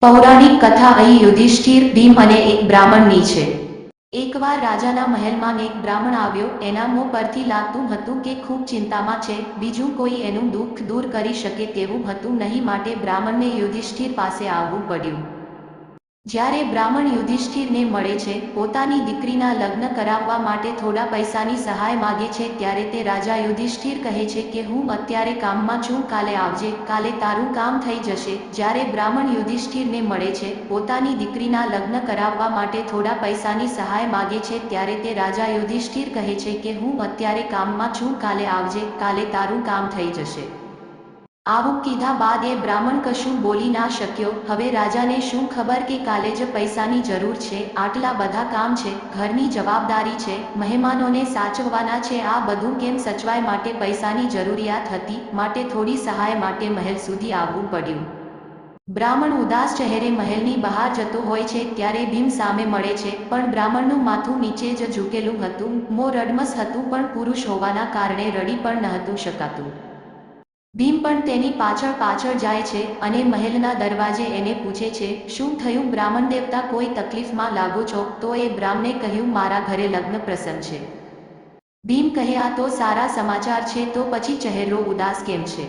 પૌરાણિક કથા અહીં યુધિષ્ઠિર, ભીમ અને એક બ્રાહ્મણની છે. એકવાર રાજાના મહેલમાં એક બ્રાહ્મણ આવ્યો. એના મોં પરથી લાગતું હતું કે ખૂબ ચિંતામાં છે. બીજું કોઈ એનું દુઃખ દૂર કરી શકે તેવું હતું નહીં, માટે બ્રાહ્મણને યુધિષ્ઠિર પાસે આવવું પડ્યું. જ્યારે બ્રાહ્મણ યુધિષ્ઠિરને મળે છે, પોતાની દીકરીના લગ્ન કરાવવા માટે થોડા પૈસાની સહાય માગે છે, ત્યારે તે રાજા યુધિષ્ઠિર કહે છે કે હું અત્યારે કામમાં છું, કાલે આવજે, કાલે તારું કામ થઈ જશે. જ્યારે બ્રાહ્મણ યુધિષ્ઠિરને મળે છે, પોતાની દીકરીના લગ્ન કરાવવા માટે થોડા પૈસાની સહાય માગે છે, ત્યારે તે રાજા યુધિષ્ઠિર કહે છે કે હું અત્યારે કામમાં છું, કાલે આવજે, કાલે તારું કામ થઈ જશે. આવું કીધા બાદ એ બ્રાહ્મણ કશું બોલી ના શક્યો. હવે રાજાને શું ખબર કે કાલે જ પૈસાની જરૂર છે, આટલા બધા કામ છે, ઘરની જવાબદારી છે, મહેમાનોને સાચવવાના છે, આ બધું કેમ સચવાય, માટે પૈસાની જરૂરિયાત હતી, માટે થોડી સહાય માટે મહેલ સુધી આવવું પડ્યું. બ્રાહ્મણ ઉદાસ ચહેરે મહેલની બહાર જતો હોય છે, ત્યારે ભીમ સામે મળે છે, પણ બ્રાહ્મણનું માથું નીચે જ ઝૂકેલું હતું, મોં રડમસ હતું, પણ પુરુષ હોવાના કારણે રડી પણ નહોતું શકાતું. ભીમ પણ તેની પાછળ પાછળ જાય છે અને મહેલના દરવાજે એને પૂછે છે, શું થયું બ્રાહ્મણ દેવતા, કોઈ તકલીફમાં લાગો છો? તો એ બ્રાહ્મણે કહ્યું, મારા ઘરે લગ્ન પ્રસંગ છે. ભીમ કહે, આ તો સારા સમાચાર છે, તો પછી ચહેરો ઉદાસ કેમ છે?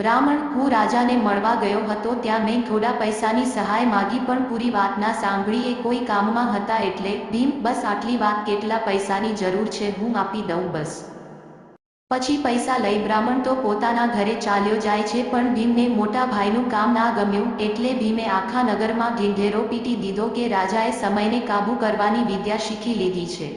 બ્રાહ્મણ, હું રાજાને મળવા ગયો હતો, ત્યાં મેં થોડા પૈસાની સહાય માગી, પણ પૂરી વાત ના સાંભળી, એ કોઈ કામમાં હતા એટલે. ભીમ, બસ આટલી વાત, કેટલા પૈસાની જરૂર છે હું આપી દઉં, બસ. પછી પૈસા લઈ બ્રાહ્મણ તો પોતાના ઘરે ચાલ્યો જાય છે, પણ ભીમને મોટા ભાઈનું કામ ના ગમ્યું, એટલે ભીમે આખા નગરમાં ઢીંઢેરો પીટી દીધો કે રાજાએ સમયને કાબૂ કરવાની વિદ્યા શીખી લીધી છે.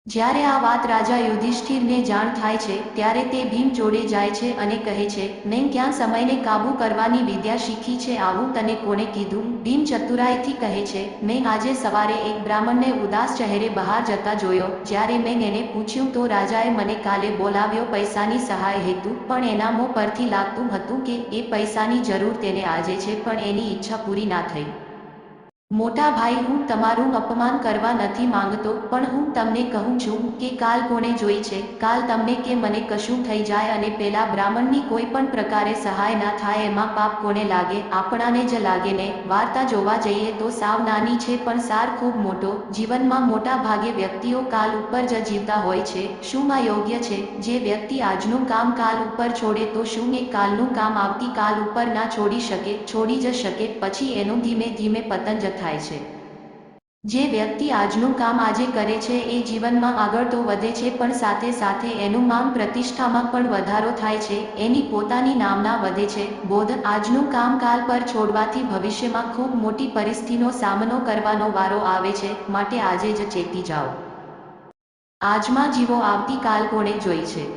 જ્યારે આ વાત રાજા યુધિષ્ઠિરને જાણ થાય છે, ત્યારે તે ભીમ જોડે જાય છે અને કહે છે, મેં ક્યાં સમયને કાબૂ કરવાની વિદ્યા શીખી છે, આવું તને કોણે કીધું? ભીમ ચતુરાઈથી કહે છે, મેં આજે સવારે એક બ્રાહ્મણને ઉદાસ ચહેરે બહાર જતા જોયો. જ્યારે મેં એને પૂછ્યું તો રાજાએ મને કાલે બોલાવ્યો પૈસાની સહાય હેતુ, પણ એના મોં પરથી લાગતું હતું કે એ પૈસાની જરૂર તેને આજે છે, પણ એની ઈચ્છા પૂરી ના થઈ. મોટા ભાઈ, હું તમારું અપમાન કરવા નથી માંગતો, પણ હું તમને કહું છું કે કાલ કોણે જોઈ છે, કાલ તમને કે મને કશું થઈ જાય અને પેલા બ્રાહ્મણની કોઈ પણ પ્રકારે સહાય ના થાય, એમાં પાપ કોને લાગે? આપણાને જ લાગે ને. વાર્તા જોવા જઈએ તો સાવ નાની છે, પણ સાર ખૂબ મોટો. જીવનમાં મોટા ભાગે વ્યક્તિઓ કાલ ઉપર જ જીવતા હોય છે. શું આ યોગ્ય છે? જે વ્યક્તિ આજનું કામ કાલ ઉપર છોડે તો શું એ કાલનું કામ આવતી કાલ ઉપર ના છોડી શકે? છોડી જ શકે, પછી એનું ધીમે ધીમે પતન જ થાય છે. જે વ્યક્તિ આજનું કામ આજે કરે છે એ જીવનમાં આગળ તો વધે છે, પણ સાથે સાથે એનું માન પ્રતિષ્ઠામાં પણ વધારો થાય છે, એની પોતાની નામના વધે છે. બોધ, આજનું કામ કાલ પર છોડવાથી ભવિષ્યમાં ખૂબ મોટી પરિસ્થિતિનો સામનો કરવાનો વારો આવે છે, માટે આજે જ ચેતી જાઓ. આજમાં જીવો, આવતીકાલ કોણે જોઈ છે?